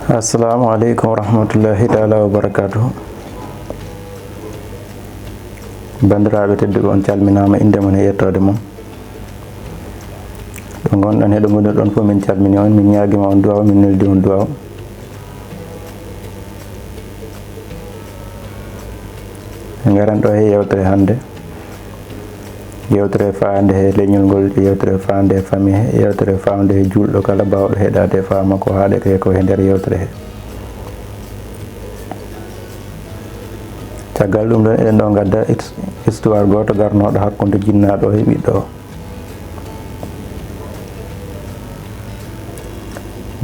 Assalamu alaikum warahmatullahi ta'ala wabarakatuh. Bandiraɓe tedduɓe on calminama inde mon e yettode mon. Ɗo gonɗon heɗo gonirɗon fof min calmini on, min ñaguima on duwaw, min neldi on duwaw. Garan ɗo he yewtere hande, yewtere fande he leñol ngol, yewtere fande e famille he, yewtere fande e julɗo kala bawɗo heɗade fama ko haalete ko he nder yewtere he. Caggal ɗum ɗon eɗen ɗo gadda histoire goto garnoɗo hakkude jinnaɗo e ɓiɗɗo o.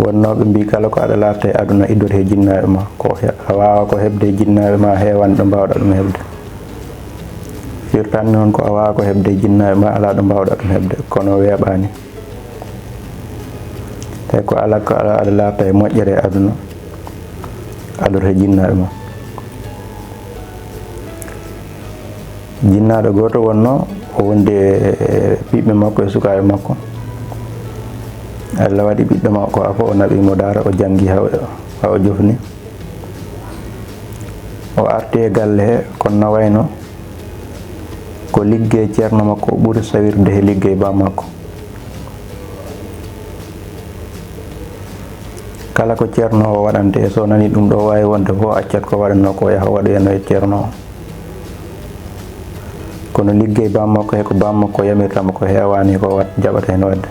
Wonnoɓe mbi kala ko aɗa larta e aduna iddote he jinnaɓe ma, ko a wawa ko hebde e jinnaɓe ma hewan ɗo mbawɗa ɗum hebde. Firtanni noon ko a wawa ko hebde e jinnaɓe ma ala ɗo mbawɗa ɗum hebde, kono weeɓani. Tawi ko ala ko aɗa larta e moƴƴere e aduna adote he jinnaɓe ma. Jinnaɗo goto wonno o wondi e ɓiɓɓe makko e sukaɓe makko. Allah waɗi ɓiɗɗo makko afo o naɓimo daara, o jangi ha o jofni. O arti e galle he kono na wayno ko liggey ceerno makko o ɓuuri sawirde he liggey ba makko. Kala ko ceerno o waɗante so nani ɗum ɗo wawi wonde fof accat ko waɗanno ko yaha waɗoyano e ceerno o. Kono liggey ba makko he ko ba makko yamirtamo ko hewani ko jaɓata hen wadde.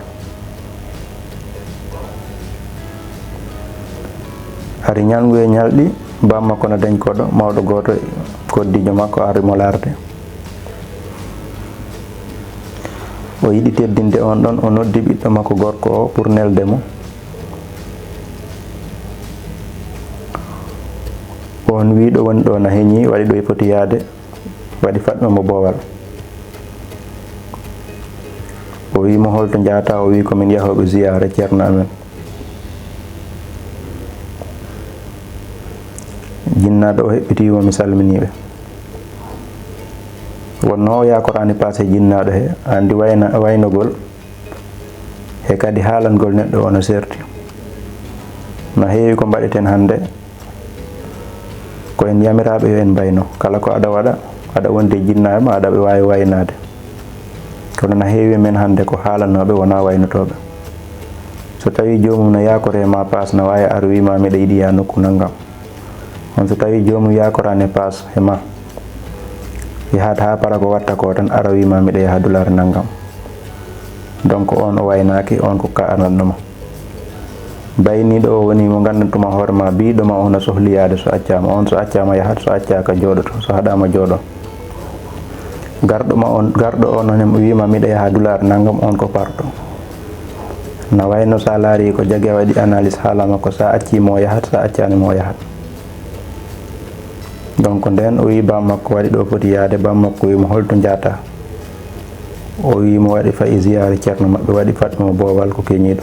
Hari ñalngu e ñalɗi ba makko no dañ koɗo mawɗo goto koddijo makko arimo larde. O yiɗi teddinde on ɗon, o noddi ɓiɗɗo makko gorko o pour neldemo. On wiɗo woni ɗo na heñi, waɗi ɗo e foti yaade, waɗi fatma mo boowal. O wimo holto jata, o wi komin yahoɓe ziyara ceerno amen. Jinnaɗo o heɓɓitimo mi salminiɓe. Wonno o yakorani passé jinnaɗo he, andi waynogol e kadi haalangol neɗɗo o no serti. No heewi ko mbaɗeten hande ko en yamiraɓe yo en mbayno, kala ko aɗa waɗa aɗa wondi e jinnaɓe ma aɗa wawi waynade. Kono no heewi men hande ko haalanoɓe wona waynotoɓe. So tawi jomum no yakore ma pass no wawi ar wima miɗa yiɗi ya nokku naggam. On so tawi jomum yakorani pass e ma, yahat ha para ko watta ko tan ara wima miɗa yaha dulare naggam. Donc on o waynaki, on ko ka ananɗoma. Bayniɗo o woni mo gandantuma hoore ma, biɗoma on no sohliyade so accama. On so accama yahat, so accaka joɗoto, so haɗama jooɗo. Garɗo o noon wima miɗa yaha dulare naggam, on ko parɗo. No wayno sa laari ko jagui waɗi analyse haala makko, sa accimo yahat, sa accanimo o yahat. Donc nden o wi bam makko waɗi ɗo foti yaade, bam makko wimo holto jata. O wimo waɗi fayi ziyare ceerno mabɓe, waɗi fatmo boowal ko keñiɗo.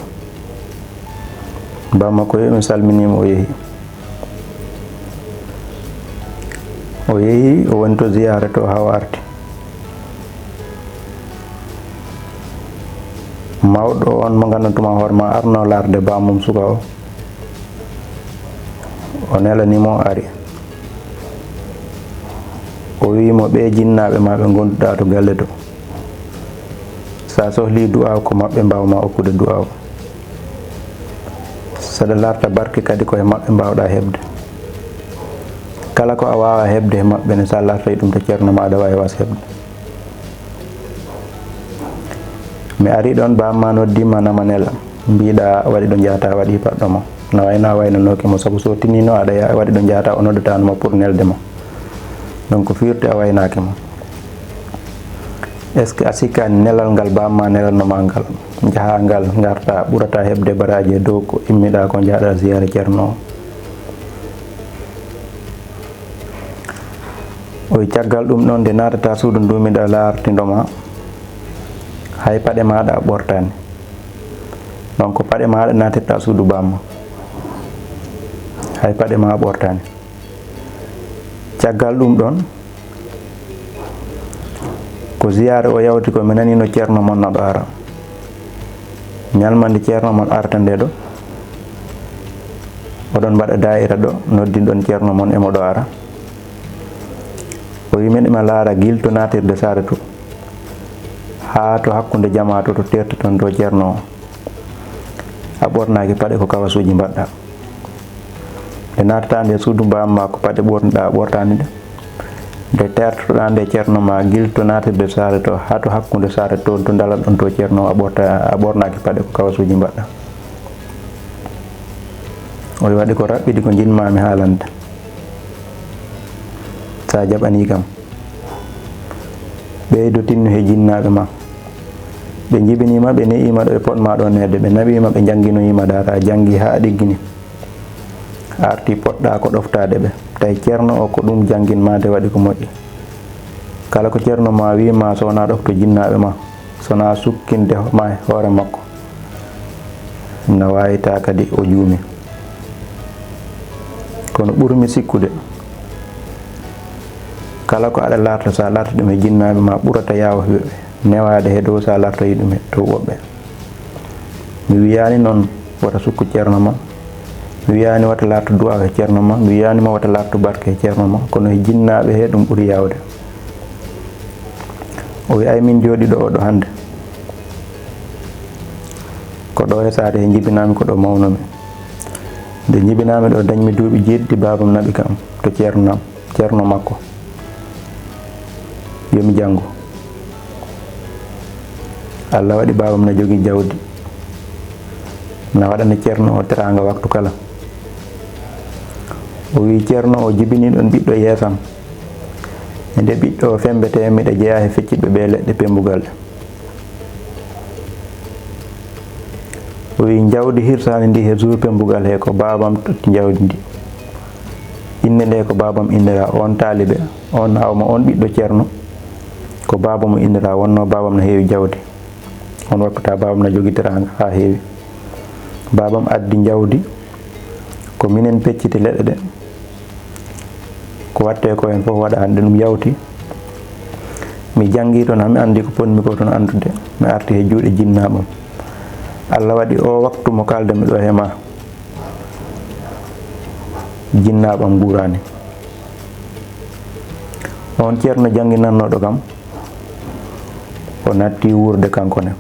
Bam makko wi mi salminimo, o yeehi. O yeehi, o woni to ziyare to ha o arti. Mawɗo on mo gandantuma hoore ma arno larde bamum suka o. O nelanimo ari. O wimo ɓe jinnaɓe ma ɓe gonduɗa to galle to, sa sohli du'aw ko mabɓe mbawma okkude du'aw. Saɗa larta barke kadi koye mabɓe mbawɗa hebde. Kala ko a wawa hebde e mabɓe ne sa lartay ɗum to ceerno ma aɗa wawi was hebde. Mi ari ɗon bamma noddima nama nela, mbiɗa waɗi ɗo jata, waɗi paɗɗoma. No wayno a waynanokimo, saabu so tinino aɗa waɗi ɗo jata, o noddatanoma pour neldema. Donc firti a waynakimo. Est ce que a sikkani nelal ngal bamma nelalnoma ngal, jaaha ngal garta ɓurata hebde baraji e dow ko immiɗa ko jaaɗa ziyara ceerno o. Caggal ɗum ɗon nde natata suudu ndumiɗa lartindoma, hay paɗe maɗa a ɓortani. Donc paɗe maɗa natirta suudu bamma, hay paɗe ma a ɓortani. Caggal ɗum ɗon ko ziyare o yawti ko mi nanino ceerno mon no ɗo ara. ñalmande ceerno mon arta nde ɗo oɗon mbaɗa daa'ira ɗo noddinɗon ceerno mon e moɗo ara o wi men ima laara gil to natirde saare to haa to hakkunde jama to tertoton dow ceerno o a ɓornaki paɗe ko kawasuji mbaɗɗa nde natata nde suudu bamma ko paɗe ɓorniɗa a ɓortani ɗe nde tertotoɗa nde ceerno ma gil to natirde saare to haa to hakkunde saare to dalaɗon to ceerno o a ɓornaki paɗe ko kawasuji mbaɗɗa o waɗi ko raɓɓiɗi ko jinmami haalande sa jaɓani kam ɓeydo tinnu he jinnaɓe ma ɓe jibinima ɓe ne'ima ɗo ɓe potma ɗo nede ɓe naɓima ɓe jangginoyima dara a janggi ha ɗiggini a arti poɗɗa ko ɗoftade ɓe tawi ceerno o ko ɗum janginmade waɗi ko moƴƴi kala ko ceerno ma wima so wona ɗofto jinnaɓe ma sona sukkinde ma hoore makko na wayita kadi o juumi kono ɓurmi sikkude kala ko aɗa larta sa larta ɗum e jinnaɓe ma ɓurata yawa newade he dow sa lartoyi ɗum e dow woɓɓe mi wiyani noon wata sukku ceerno ma mi wiyani wata lartu du'a e ceerno ma mi wiyanima wata lartu barke e ceerno ma kono e jinnaɓe he ɗum ɓuuri yawde o wi ay min jooɗi ɗo oɗo hande ko ɗo e saade he jibinami ko ɗo mawnomi nde jibinami ɗo dañmi duuɓi jeeɗiɗi babam naɓi kam to ceerno makko yomi janngu Allah waɗi babam na jogi jawdi na waɗana ceerno o teranga waktu kala o wi ceerno o jibini ɗon ɓiɗɗo yeesam e nde ɓiɗɗo o fembete miɗa jeeya he fecciɓe ɓe leɗɗe pembugal o wi jawdi hirsani ndi he jour pembugal he ko babam totti jawdi ndi inne nde ko babam innira on taaliɓe on hawma on ɓiɗɗo ceerno ko babamo innira wonno babam no heewi jawdi on wakkata babam no jogi teranga ha heewi babam addi jawdi ko minen pecciti leɗɗe ɗe ko watte ko hen fof waɗa hande ɗum yawti mi jangi toon hami andi ko ponmi ko toon andude mi arti he juuɗe jinnaɓam Allah waɗi o waktu mo kaldemi ɗo he ma jinnaɓam gurani on ceerno janginannoɗo kam o natti wurde kankone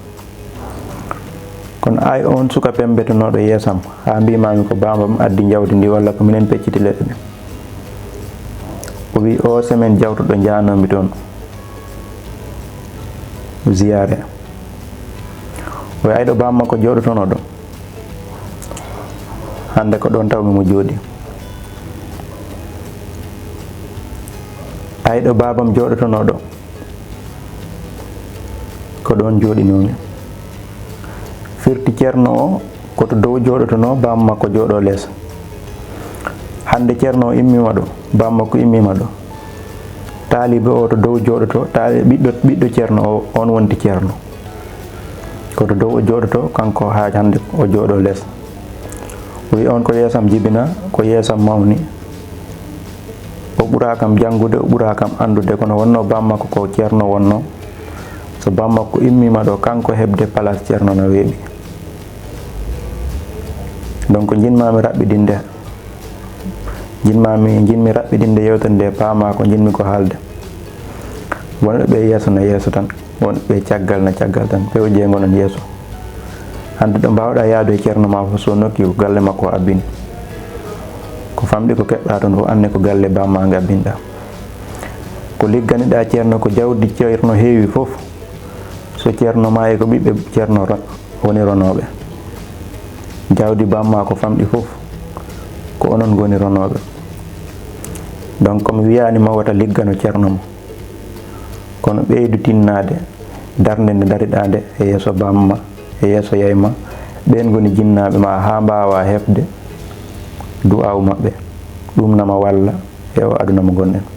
kono ay on suka pembetenoɗo yeesam ha mbimami ko babam addi jawdi ndi walla ko minen pecciti leɗɗe ɗe o wi o semaine jawtuɗo janomi toon ziyare o wi ayɗo bamma ko joɗotono ɗo hande ko ɗon tawmi mo jooɗi ayɗo babam joɗotono ɗo ko ɗon joɗinomi firti ceerno o koto dow joɗotono bamma ko jooɗo less hande ceerno o immima ɗo bamma ko immima ɗo taalibe o to dow joɗoto ɓiɗɗo ceerno o on wonti ceerno koto dow o joɗoto kanko ha hande o jooɗo less o wi on ko yeesam jibina ko yeesam mawni o ɓura kam janngude o ɓura kam andude kono wonno bamma ko ceerno wonno so bamma ko immima ɗo kanko heɓde place ceerno no weeɓi donc jinmami raɓɓiɗinde yewtere nde paama ko jinmi ko haalde wonɓe ɓe yeeso na yeeso tan wonɓe ɓe caggal na caggal tan ɓe o jeego non yeeso hande ɗo mbawɗa yaadu e ceerno ma fof so nokki ko galle makko o abbini ko famɗi ko keɓɗa toon fof anne ko galle bamma gabbinɗa ko ligganiɗa ceerno ko jawdi ceerno heewi fof so ceerno ma e ko ɓiɓɓe ceerno woni ronoɓe jawdi bamma ko famɗi fof ko onon goni ronoɓe donc komi wiyanima wata liggano ceerno mo kono ɓeydu tinnade darde nde dariɗa nde e yeeso bamma e yeeso yeyma ɓen goni jinnaɓe ma ha mbawa heɓde du'aw maɓɓe ɗum nama walla e o aduna mo gonɗen